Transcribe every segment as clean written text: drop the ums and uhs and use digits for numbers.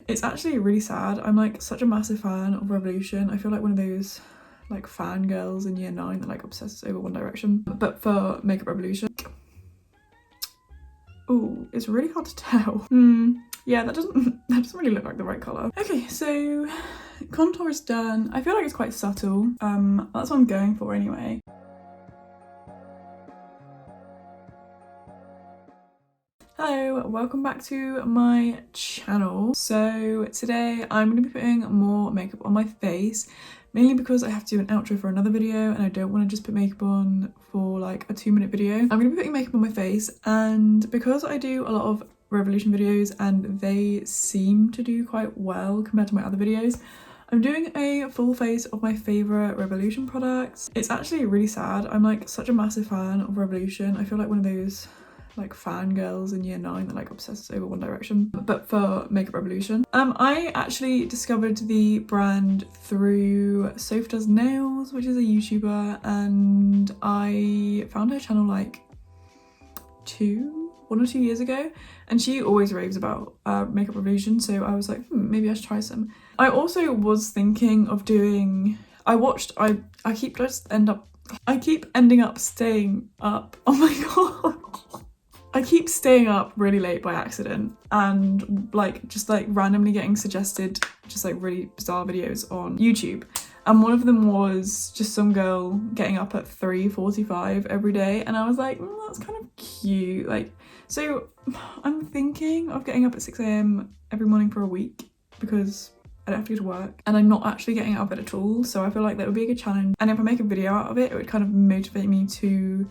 It's actually really sad. I'm like such a massive fan of Revolution. I feel like one of those like fangirls in year 9 that like obsesses over One Direction. But for Makeup Revolution. Ooh, it's really hard to tell. Yeah, that doesn't really look like the right colour. Okay, so contour is done. I feel like it's quite subtle. That's what I'm going for anyway. Hello, welcome back to my channel. So today I'm going to be putting more makeup on my face, mainly because I have to do an outro for another video and I don't want to just put makeup on for like a 2-minute video. I'm going to be putting makeup on my face, and because I do a lot of Revolution videos and they seem to do quite well compared to my other videos, I'm doing a full face of my favourite Revolution products. It's actually really sad. I'm like such a massive fan of Revolution. I feel like one of those like fangirls in year 9 that like obsesses over One Direction, but for Makeup Revolution. I actually discovered the brand through Soph Does Nails, which is a YouTuber, and I found her channel like 1 or 2 years ago, and she always raves about Makeup Revolution, so I was like, maybe I should try some. I also was thinking of doing, I keep ending up staying up. Oh my god. I keep staying up really late by accident and just randomly getting suggested just like really bizarre videos on YouTube. And one of them was just some girl getting up at 3:45 every day, and I was like, that's kind of cute. Like, so I'm thinking of getting up at 6 AM every morning for a week because I don't have to go to work and I'm not actually getting out of bed at all. So I feel like that would be a good challenge. And if I make a video out of it, it would kind of motivate me to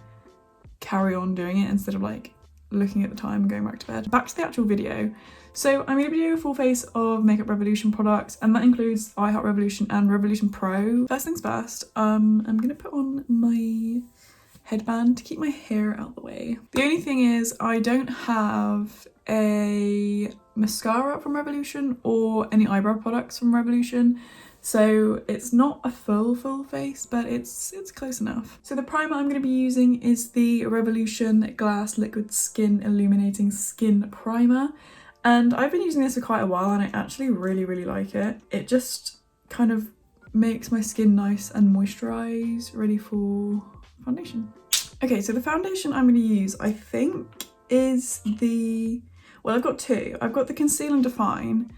carry on doing it instead of like looking at the time and going back to bed. Back to the actual video. So I'm going to be doing a full face of Makeup Revolution products, and that includes I Heart Revolution and Revolution Pro. First things first, I'm going to put on my headband to keep my hair out the way. The only thing is I don't have a mascara from Revolution or any eyebrow products from Revolution, so it's not a full face, but it's close enough. So the primer I'm going to be using is the Revolution Glass Liquid Skin Illuminating Skin Primer, and I've been using this for quite a while and I actually really like it. It just kind of makes my skin nice and moisturised, ready for foundation. Okay, so the foundation I'm going to use, I think, is well, I've got two. I've got the Conceal and Define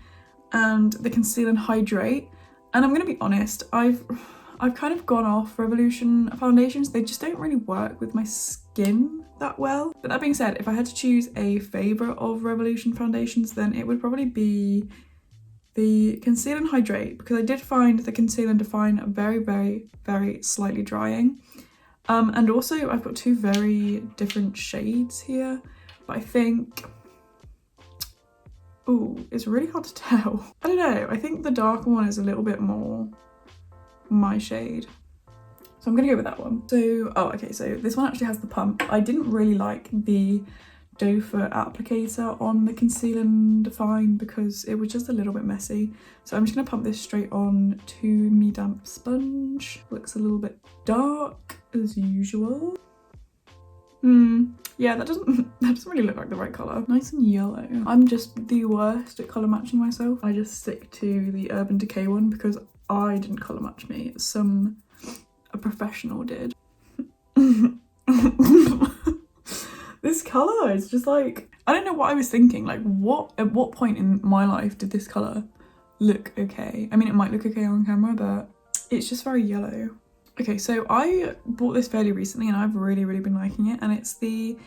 and the Conceal and Hydrate. And I'm going to be honest, I've kind of gone off Revolution foundations. They just don't really work with my skin that well. But that being said, if I had to choose a favourite of Revolution foundations, then it would probably be the Conceal and Hydrate, because I did find the Conceal and Define very slightly drying. And also I've got two very different shades here, but I think, ooh, it's really hard to tell. I don't know, I think the darker one is a little bit more my shade. So I'm gonna go with that one. So, okay, so this one actually has the pump. I didn't really like the doe foot applicator on the Conceal and Define because it was just a little bit messy. So I'm just gonna pump this straight on to me damp sponge. Looks a little bit dark as usual. Yeah, that doesn't really look like the right colour. Nice and yellow. I'm just the worst at colour matching myself. I just stick to the Urban Decay one because I didn't colour match me. A professional did. This colour is just like, I don't know what I was thinking. Like, at what point in my life did this colour look okay? I mean, it might look okay on camera, but it's just very yellow. Okay, so I bought this fairly recently and I've really been liking it, and it's the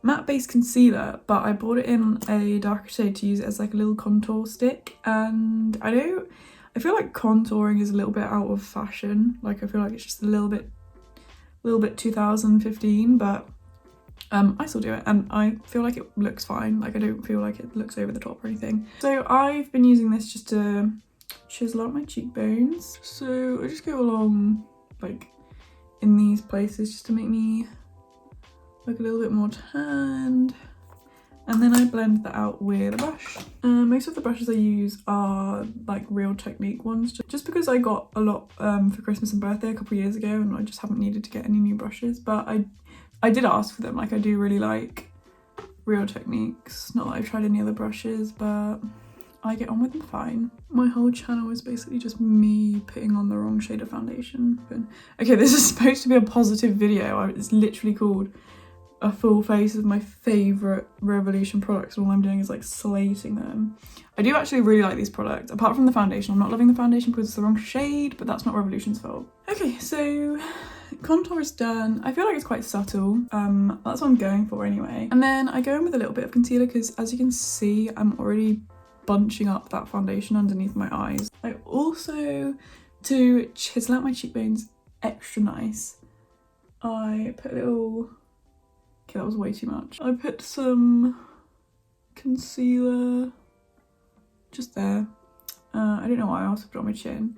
matte base concealer, but I bought it in a darker shade to use it as like a little contour stick. And I feel like contouring is a little bit out of fashion. Like, I feel like it's just a little bit 2015, but I still do it and I feel like it looks fine. Like, I don't feel like it looks over the top or anything. So I've been using this just to chisel out my cheekbones. So I just go along like in these places just to make me look a little bit more tanned, and then I blend that out with a brush. Most of the brushes I use are like Real Technique ones, just because I got a lot for Christmas and birthday a couple of years ago and I just haven't needed to get any new brushes, but I did ask for them. Like, I do really like Real Techniques. Not that I've tried any other brushes, but I get on with them fine. My whole channel is basically just me putting on the wrong shade of foundation. Okay, this is supposed to be a positive video. It's literally called a full face of my favourite Revolution products, and all I'm doing is like slating them. I do actually really like these products. Apart from the foundation, I'm not loving the foundation because it's the wrong shade, but that's not Revolution's fault. Okay, so contour is done. I feel like it's quite subtle. That's what I'm going for anyway. And then I go in with a little bit of concealer because, as you can see, I'm already bunching up that foundation underneath my eyes. I also, to chisel out my cheekbones extra nice, I put a little... Okay, that was way too much. I put some concealer just there. I don't know why I also put it on my chin.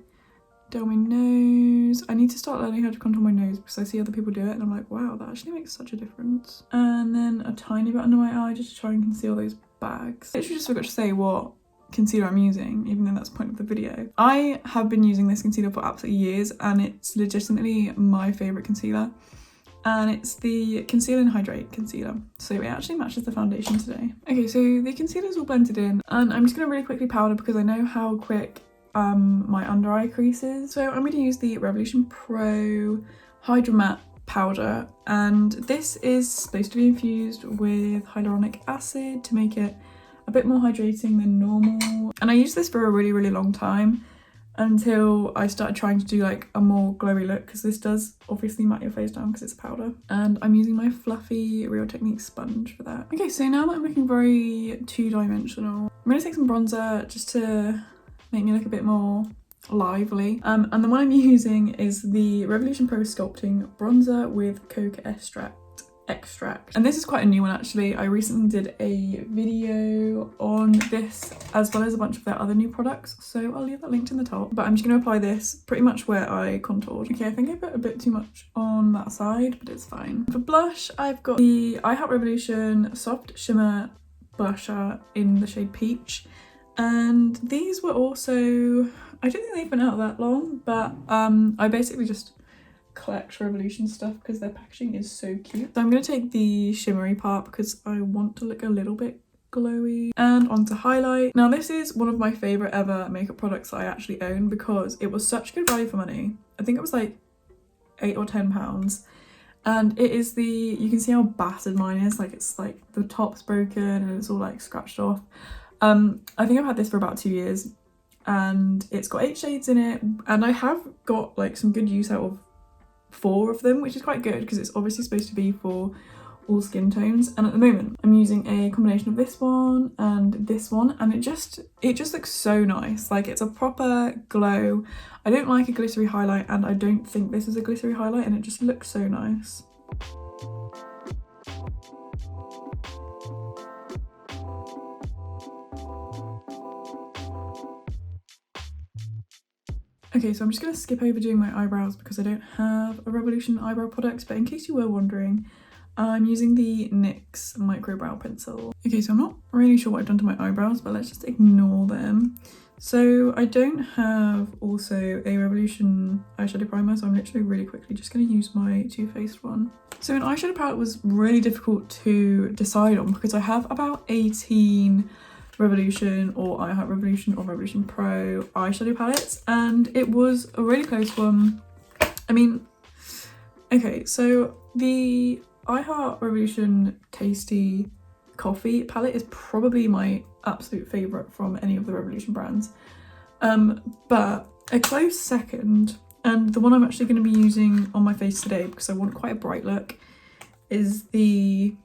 Down my nose. I need to start learning how to contour my nose because I see other people do it and I'm like, wow, that actually makes such a difference. And then a tiny bit under my eye just to try and conceal those bags. I literally just forgot to say what concealer I'm using, even though that's the point of the video. I have been using this concealer for absolutely years and it's legitimately my favourite concealer. And it's the Conceal and Hydrate concealer. So it actually matches the foundation today. Okay, so the concealer's all blended in and I'm just gonna really quickly powder because I know how quick my under eye crease is. So I'm gonna use the Revolution Pro Hydra Matte powder, and this is supposed to be infused with hyaluronic acid to make it a bit more hydrating than normal. And I used this for a really long time until I started trying to do like a more glowy look, because this does obviously matte your face down because it's powder. And I'm using my fluffy Real Techniques sponge for that. Okay, so now that I'm looking very two-dimensional, I'm gonna take some bronzer just to make me look a bit more lively. And the one I'm using is the Revolution Pro Sculpting Bronzer with Coca Extract. And this is quite a new one actually. I recently did a video on this as well as a bunch of their other new products, so I'll leave that linked in the top. But I'm just going to apply this pretty much where I contoured. Okay, I think I put a bit too much on that side, but it's fine. For blush, I've got the I Heart Revolution Soft Shimmer Blusher in the shade Peach. And these were also, I don't think they've been out that long, but I basically just collect Revolution stuff because their packaging is so cute. So I'm going to take the shimmery part because I want to look a little bit glowy. And onto highlight. Now this is one of my favourite ever makeup products that I actually own because it was such good value for money. I think it was like £8 or £10. And it is the, you can see how battered mine is, like it's like the top's broken and it's all like scratched off. I think I've had this for about 2 years and it's got 8 shades in it, and I have got like some good use out of 4 of them, which is quite good because it's obviously supposed to be for all skin tones. And at the moment I'm using a combination of this one and it just looks so nice. Like it's a proper glow. I don't like a glittery highlight and I don't think this is a glittery highlight, and it just looks so nice. Okay, so I'm just going to skip over doing my eyebrows because I don't have a Revolution eyebrow product, but in case you were wondering, I'm using the NYX Micro Brow Pencil. Okay, so I'm not really sure what I've done to my eyebrows, but let's just ignore them. So I don't have also a Revolution eyeshadow primer, so I'm literally really quickly just going to use my Too Faced one. So an eyeshadow palette was really difficult to decide on because I have about 18 Revolution or I Heart Revolution or Revolution Pro eyeshadow palettes, and it was a really close one. I mean, okay, so the I Heart Revolution Tasty Coffee palette is probably my absolute favourite from any of the Revolution brands, but a close second, and the one I'm actually going to be using on my face today because I want quite a bright look, is the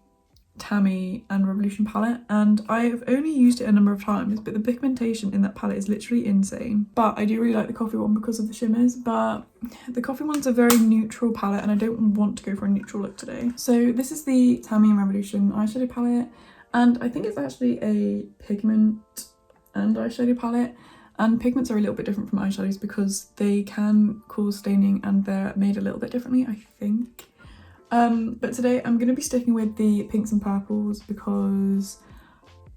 Tammy and Revolution palette, and I've only used it a number of times, but the pigmentation in that palette is literally insane. But I do really like the coffee one because of the shimmers, but the coffee one's a very neutral palette and I don't want to go for a neutral look today. So this is the Tammy and Revolution eyeshadow palette, and I think it's actually a pigment and eyeshadow palette, and pigments are a little bit different from eyeshadows because they can cause staining and they're made a little bit differently, I think. But today I'm going to be sticking with the pinks and purples because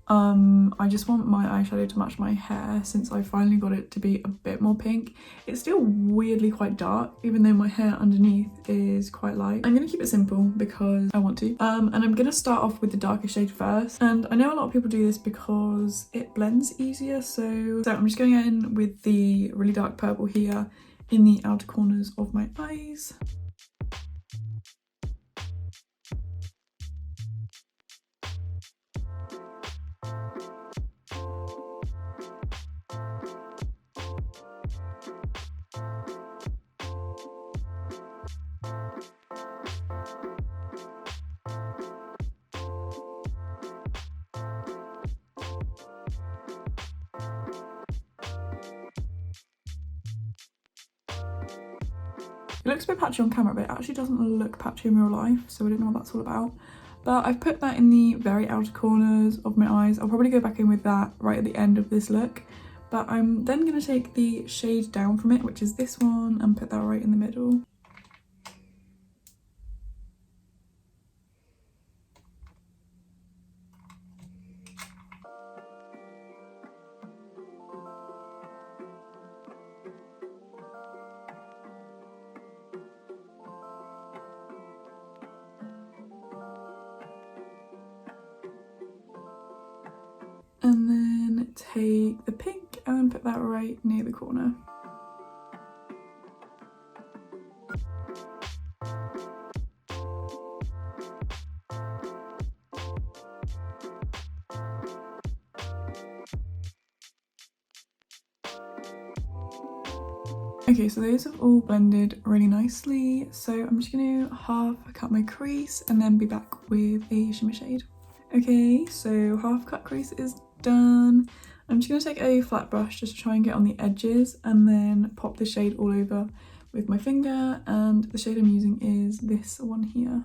I just want my eyeshadow to match my hair since I finally got it to be a bit more pink. It's still weirdly quite dark, even though my hair underneath is quite light. I'm gonna keep it simple because I want to. And I'm gonna start off with the darkest shade first. And I know a lot of people do this because it blends easier. So I'm just going in with the really dark purple here in the outer corners of my eyes. It looks a bit patchy on camera, but it actually doesn't look patchy in real life, so I don't know what that's all about. But I've put that in the very outer corners of my eyes. I'll probably go back in with that right at the end of this look. But I'm then going to take the shade down from it, which is this one, and put that right in the middle. And then take the pink and put that right near the corner. Okay, so those have all blended really nicely. So I'm just going to half cut my crease and then be back with a shimmer shade. Okay, so half cut crease is done. I'm just going to take a flat brush just to try and get on the edges and then pop the shade all over with my finger, and the shade I'm using is this one here.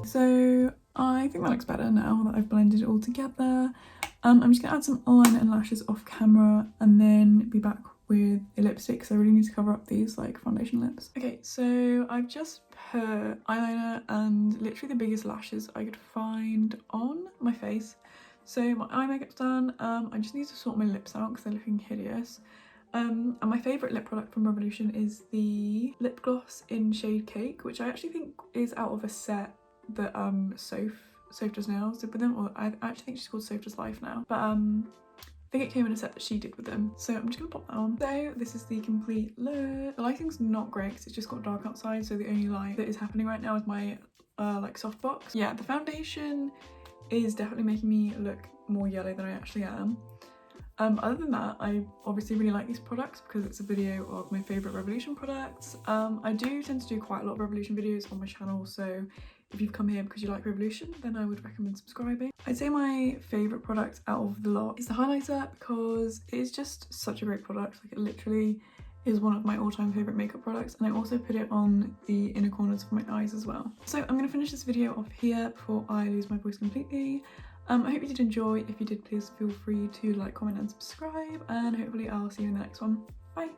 So I think that looks better now that I've blended it all together. I'm just gonna add some eyeliner and lashes off camera and then be back with a lipstick because I really need to cover up these like foundation lips. Okay, so I've just put eyeliner and literally the biggest lashes I could find on my face. So my eye makeup's done. I just need to sort my lips out because they're looking hideous. And my favourite lip product from Revolution is the lip gloss in shade Cake, which I actually think is out of a set that Soph Does Nails did with them, or I actually think she's called Soph Does Life now, but I think it came in a set that she did with them, so I'm just gonna pop that on. So this is the complete look. The lighting's not great because it's just got dark outside, so the only light that is happening right now is my like softbox. Yeah, the foundation is definitely making me look more yellow than I actually am. Other than that, I obviously really like these products because it's a video of my favourite Revolution products. I do tend to do quite a lot of Revolution videos on my channel, so if you've come here because you like Revolution, then I would recommend subscribing. I'd say my favourite product out of the lot is the highlighter because it is just such a great product. Like, it literally is one of my all-time favourite makeup products, and I also put it on the inner corners of my eyes as well. So I'm going to finish this video off here before I lose my voice completely. I hope you did enjoy. If you did, please feel free to like, comment and subscribe, and hopefully I'll see you in the next one. Bye!